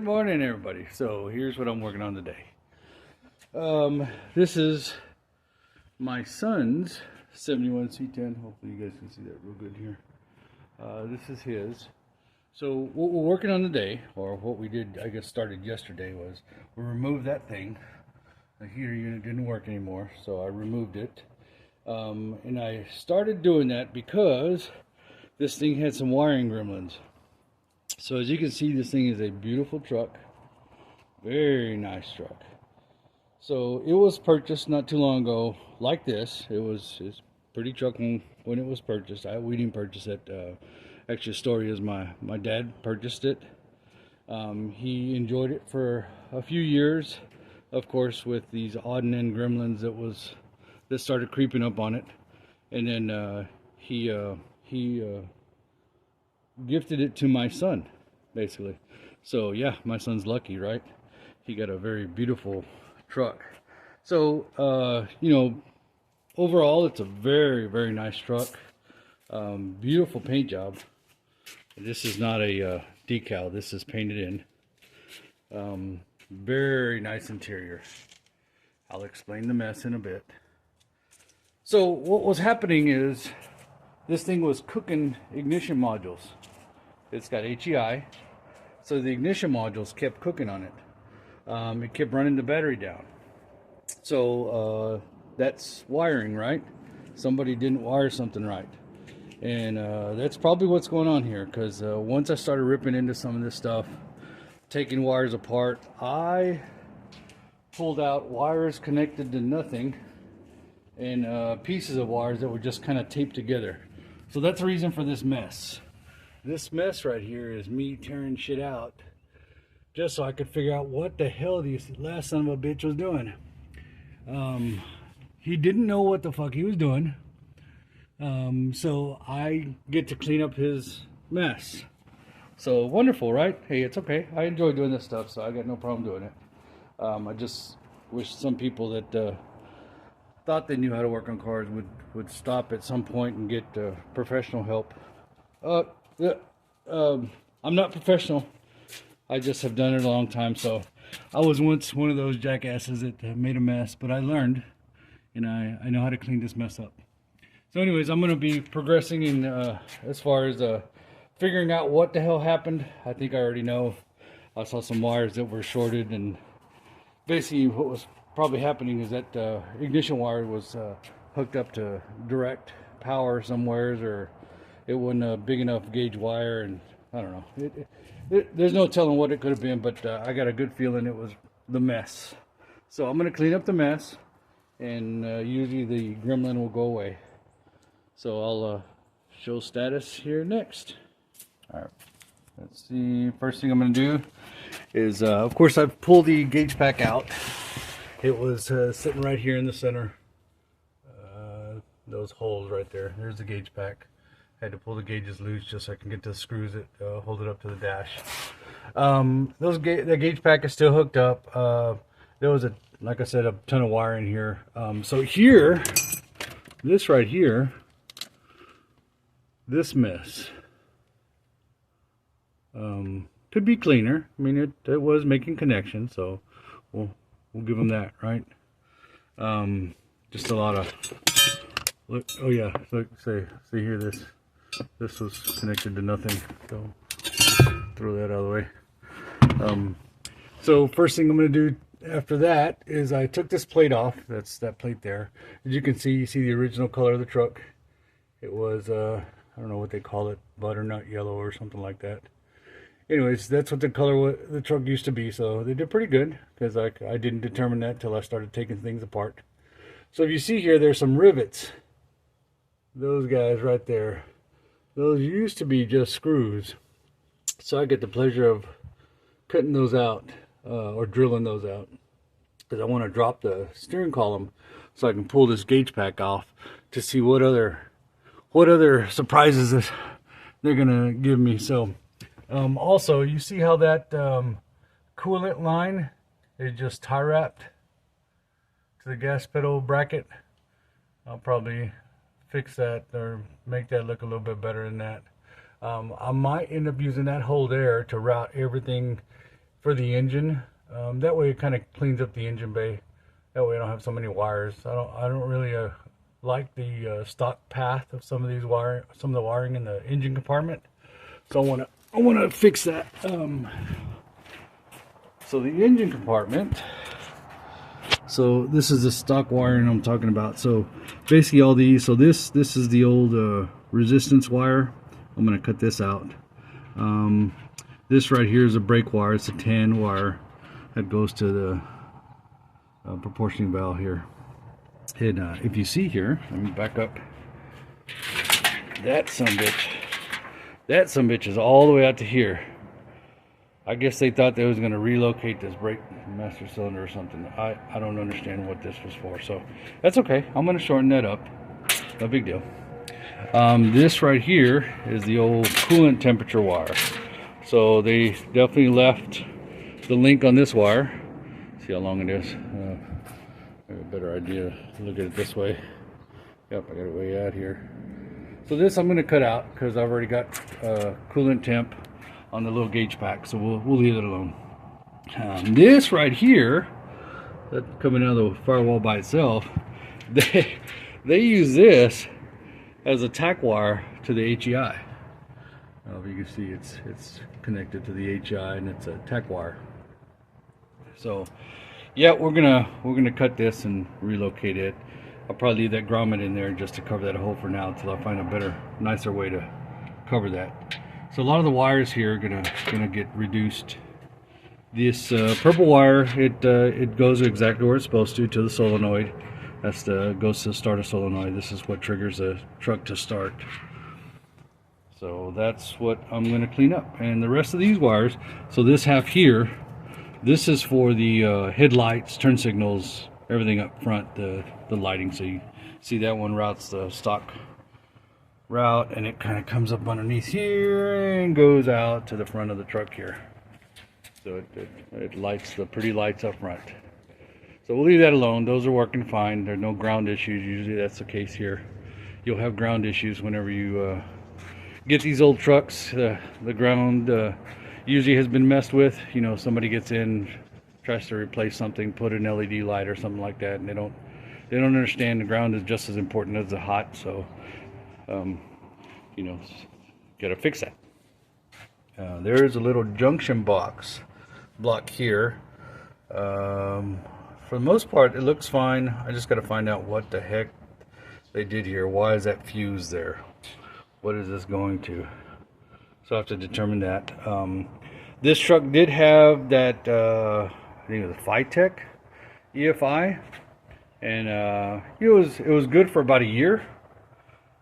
Good morning, everybody. So here's what I'm working on today. This is my son's 71 C10. Hopefully you guys can see that real good here. This is his. So what we're working on today, or what we did, I guess started yesterday, was we removed that thing. The heater unit didn't work anymore, so I removed it. And I started doing that because this thing had some wiring gremlins. So as you can see, this thing is a beautiful truck. Very nice truck. So it was purchased not too long ago like this. It's pretty truck when it was purchased. We didn't purchase it. Actually, the story is my dad purchased it. He enjoyed it for a few years, of course, with these odd and end gremlins that started creeping up on it. And then he gifted it to my son, basically. So yeah, my son's lucky, right? He got a very beautiful truck. So overall it's a very, very nice truck. Beautiful paint job. This is not a decal, this is painted in. Very nice interior. I'll explain the mess in a bit. So what was happening is this thing was cooking ignition modules. It's got HEI, so the ignition modules kept cooking on it. It kept running the battery down. So that's wiring, right? Somebody didn't wire something right. And that's probably what's going on here, because once I started ripping into some of this stuff, taking wires apart, I pulled out wires connected to nothing and pieces of wires that were just kind of taped together. So that's the reason for this mess. This mess right here is me tearing shit out just so I could figure out what the hell this last son of a bitch was doing. He didn't know what the fuck he was doing. So I get to clean up his mess. So wonderful, right? Hey, it's okay. I enjoy doing this stuff, so I got no problem doing it. I just wish some people that thought they knew how to work on cars would stop at some point and get professional help. I'm not professional. I just have done it a long time. So I was once one of those jackasses that made a mess, but I learned, and I know how to clean this mess up. So anyways, I'm going to be progressing in as far as figuring out what the hell happened. I think I already know. I saw some wires that were shorted, and basically what was probably happening is that ignition wire was hooked up to direct power somewheres, or it wasn't a big enough gauge wire, and I don't know. There's no telling what it could have been, but I got a good feeling it was the mess. So I'm going to clean up the mess, and usually the gremlin will go away. So I'll show status here next. All right, let's see. First thing I'm going to do is, of course, I've pulled the gauge pack out. It was sitting right here in the center. Those holes right there. There's the gauge pack. I had to pull the gauges loose just so I can get the screws that hold it up to the dash. The gauge pack is still hooked up. There was like I said, a ton of wire in here. So here, this right here, this mess could be cleaner. I mean, it was making connections, so we'll give them that, right? Just a lot of look. Oh yeah, look. See here, this was connected to nothing, so throw that out of the way. So first thing I'm going to do after that is I took this plate off. That's that plate there. As you can see, you see the original color of the truck. It was I don't know what they call it, butternut yellow or something like that. Anyways, that's what the color the truck used to be. So they did pretty good, because I didn't determine that till I started taking things apart. So if you see here, there's some rivets. Those guys right there. Those used to be just screws. So I get the pleasure of cutting those out, or drilling those out, because I want to drop the steering column so I can pull this gauge pack off to see what other surprises they're gonna give me. So also, you see how that coolant line is just tie wrapped to the gas pedal bracket? I'll probably fix that or make that look a little bit better than that. I might end up using that hole there to route everything for the engine. That way it kind of cleans up the engine bay. That way I don't have so many wires. I don't really like the stock path of some of the wiring in the engine compartment. So I wanna fix that. So the engine compartment. So this is the stock wiring I'm talking about. So basically all these. So this is the old resistance wire. I'm gonna cut this out. This right here is a brake wire. It's a C10 wire that goes to the proportioning valve here. And if you see here, let me back up. That sumbitch is all the way out to here. I guess they thought they was going to relocate this brake master cylinder or something. I don't understand what this was for, so that's okay. I'm going to shorten that up. No big deal. This right here is the old coolant temperature wire. So they definitely left the link on this wire. See how long it is. I have a better idea. Look at it this way. Yep, I got it way out here. So this I'm going to cut out because I've already got coolant temp on the little gauge pack, so we'll leave it alone. This right here, that's coming out of the firewall by itself, they use this as a tack wire to the HEI. If you can see, it's connected to the HEI and it's a tack wire. So yeah, we're gonna cut this and relocate it. I'll probably leave that grommet in there just to cover that hole for now until I find a better, nicer way to cover that. So a lot of the wires here are gonna get reduced. This purple wire, it goes exactly where it's supposed to the solenoid. That's goes to start a solenoid. This is what triggers the truck to start. So that's what I'm going to clean up. And the rest of these wires, so this half here, this is for the headlights, turn signals, everything up front, the lighting. So you see that one routes the stock route, and it kind of comes up underneath here and goes out to the front of the truck here. So it lights the pretty lights up front. So we'll leave that alone. Those are working fine. There's no ground issues. Usually that's the case here. You'll have ground issues whenever you get these old trucks. The ground usually has been messed with. You know, somebody gets in, tries to replace something, put an LED light or something like that, and they don't understand the ground is just as important as the hot. So you know, gotta fix that. There's a little junction block here. For the most part it looks fine. I just got to find out what the heck they did here. Why is that fuse there? What is this going to? So I have to determine that. This truck did have that I think it was a Phytech EFI, and it was good for about a year,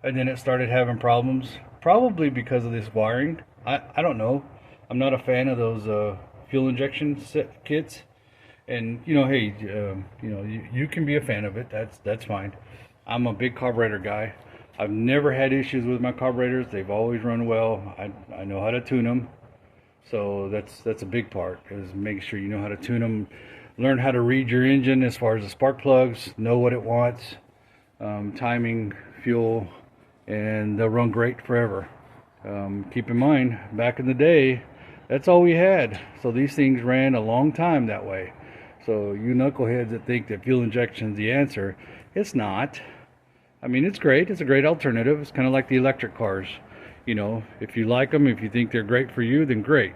and then it started having problems, probably because of this wiring. I don't know. I'm not a fan of those fuel injection kits. And you know, hey, you know, you can be a fan of it. That's fine. I'm a big carburetor guy. I've never had issues with my carburetors. They've always run well. I know how to tune them. So that's a big part, is making sure you know how to tune them. Learn how to read your engine as far as the spark plugs. Know what it wants, timing, fuel, and they'll run great forever. Keep in mind, back in the day, that's all we had. So these things ran a long time that way. So you knuckleheads that think that fuel injection is the answer, it's not. I mean, it's great. It's a great alternative. It's kind of like the electric cars. You know, if you like them, if you think they're great for you, then great.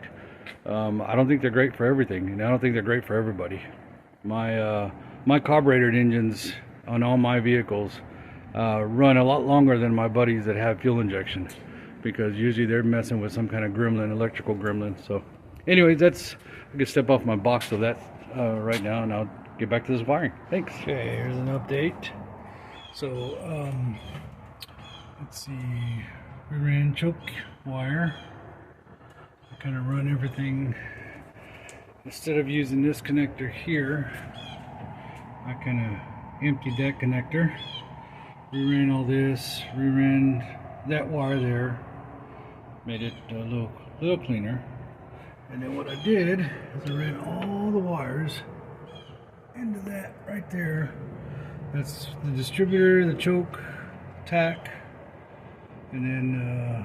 I don't think they're great for everything, and I don't think they're great for everybody. My carbureted engines on all my vehicles run a lot longer than my buddies that have fuel injection, because usually they're messing with some kind of gremlin, electrical gremlin. So anyways, I can step off my box of that right now, and I'll get back to this wiring. Thanks. Okay, here's an update. So let's see, we ran choke wire. I kind of run everything, instead of using this connector here, I kind of emptied that connector, reran all this, reran that wire there, made it a little cleaner. And then what I did is I ran all the wires into that right there. That's the distributor, the choke, tack, and then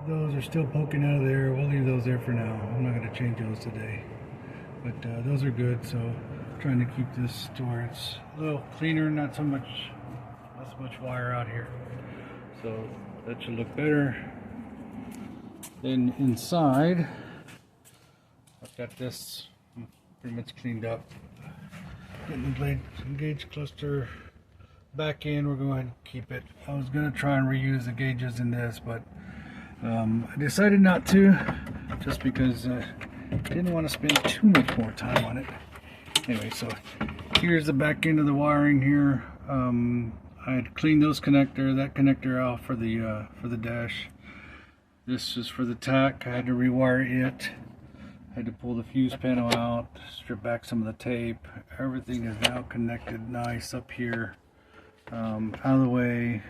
those are still poking out of there. We'll leave those there for now. I'm not going to change those today. But those are good, so I'm trying to keep this to where it's a little cleaner, not so much wire out here. So that should look better. Then inside, I've got this pretty much cleaned up. Getting the gauge cluster back in. We're going to keep it. I was going to try and reuse the gauges in this, but I decided not to, just because I didn't want to spend too much more time on it. Anyway, so here's the back end of the wiring here. I had cleaned that connector out for the dash. This is for the tack. I had to rewire it. I had to pull the fuse panel out, strip back some of the tape. Everything is now connected nice up here. Out of the way.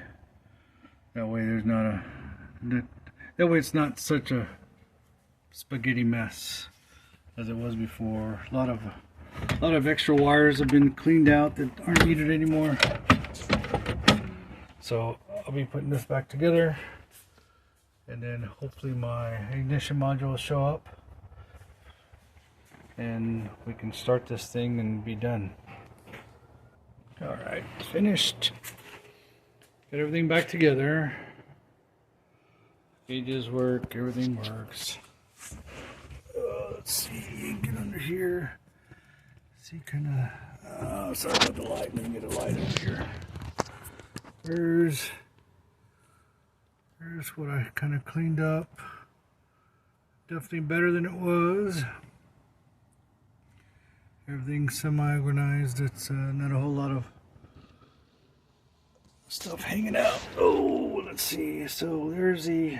That way there's not a... That way it's not such a spaghetti mess as it was before. A lot of extra wires have been cleaned out that aren't needed anymore. So I'll be putting this back together, and then hopefully my ignition module will show up and we can start this thing and be done. Alright, finished. Get everything back together. Gauges work, everything works. Let's see, get under here. See, kind of. Sorry about the light. Let me get a light over here. There's what I kind of cleaned up. Definitely better than it was. Everything's semi-organized. It's not a whole lot of stuff hanging out. Oh, let's see. So there's the.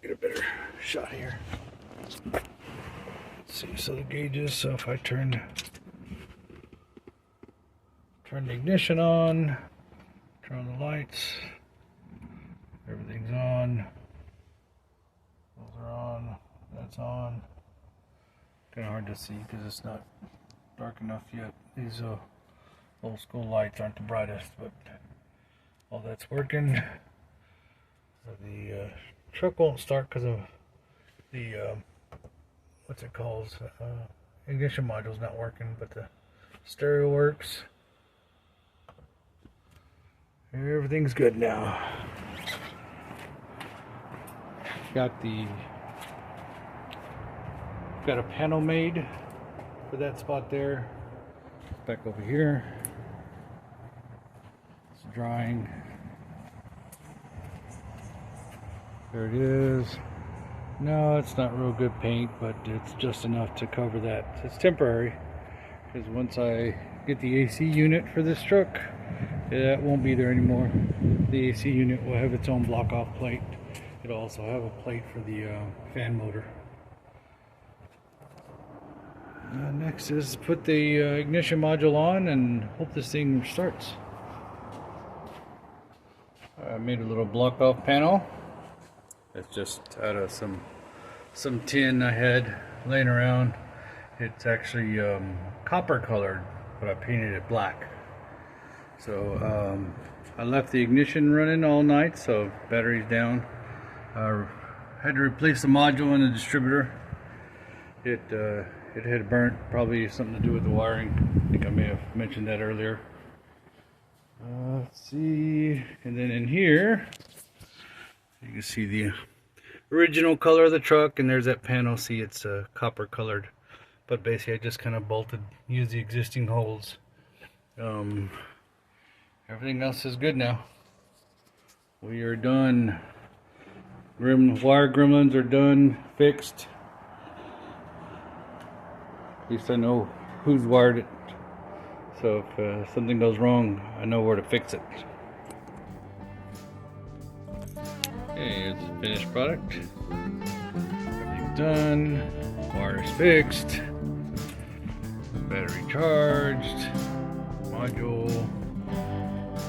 Get a better shot here. Let's see. So the gauges. So if I turn the ignition on, turn on the lights. Everything's on. Those are on. That's on. Kind of hard to see because it's not dark enough yet. These old school lights aren't the brightest, but all that's working. The truck won't start because of the what's it called? Ignition module's not working, but the stereo works. Everything's good now. Got a panel made for that spot there. Back over here. It's drying. There it is. No, it's not real good paint, but it's just enough to cover that. It's temporary, because once I get the AC unit for this truck, that won't be there anymore. The AC unit will have its own block-off plate. It'll also have a plate for the fan motor. Next is put the ignition module on and hope this thing starts. I made a little block-off panel. It's just out of some tin I had laying around. It's actually copper colored, but I painted it black. So I left the ignition running all night, so battery's down. Had to replace the module in the distributor. It had burnt, probably something to do with the wiring. I think I may have mentioned that earlier. Let's see, and then in here, you can see the original color of the truck, and there's that panel. See, it's copper colored, but basically I just kind of used the existing holes. Everything else is good now. We are done. Wire gremlins are done, fixed. At least I know who's wired it. So if something goes wrong, I know where to fix it. Okay, here's the finished product. Everything's done. Wire is fixed. Battery charged. Module.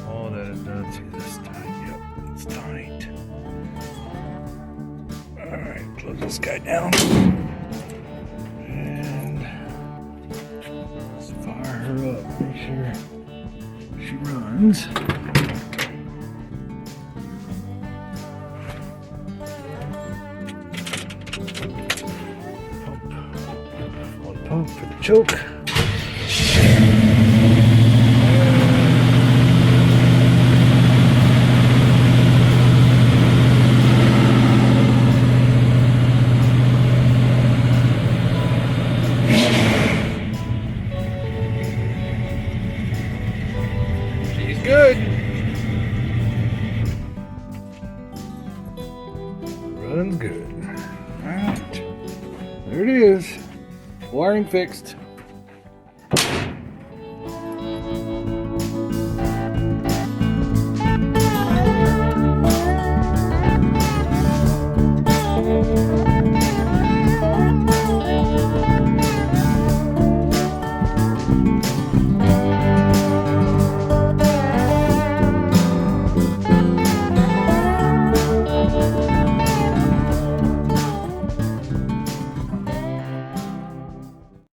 All that is done. See this tight? Yep, it's tight. Alright, close this guy down. And let's fire her up. Make sure she runs. choke. She's good. Running good. Alright. There it is. Wiring fixed.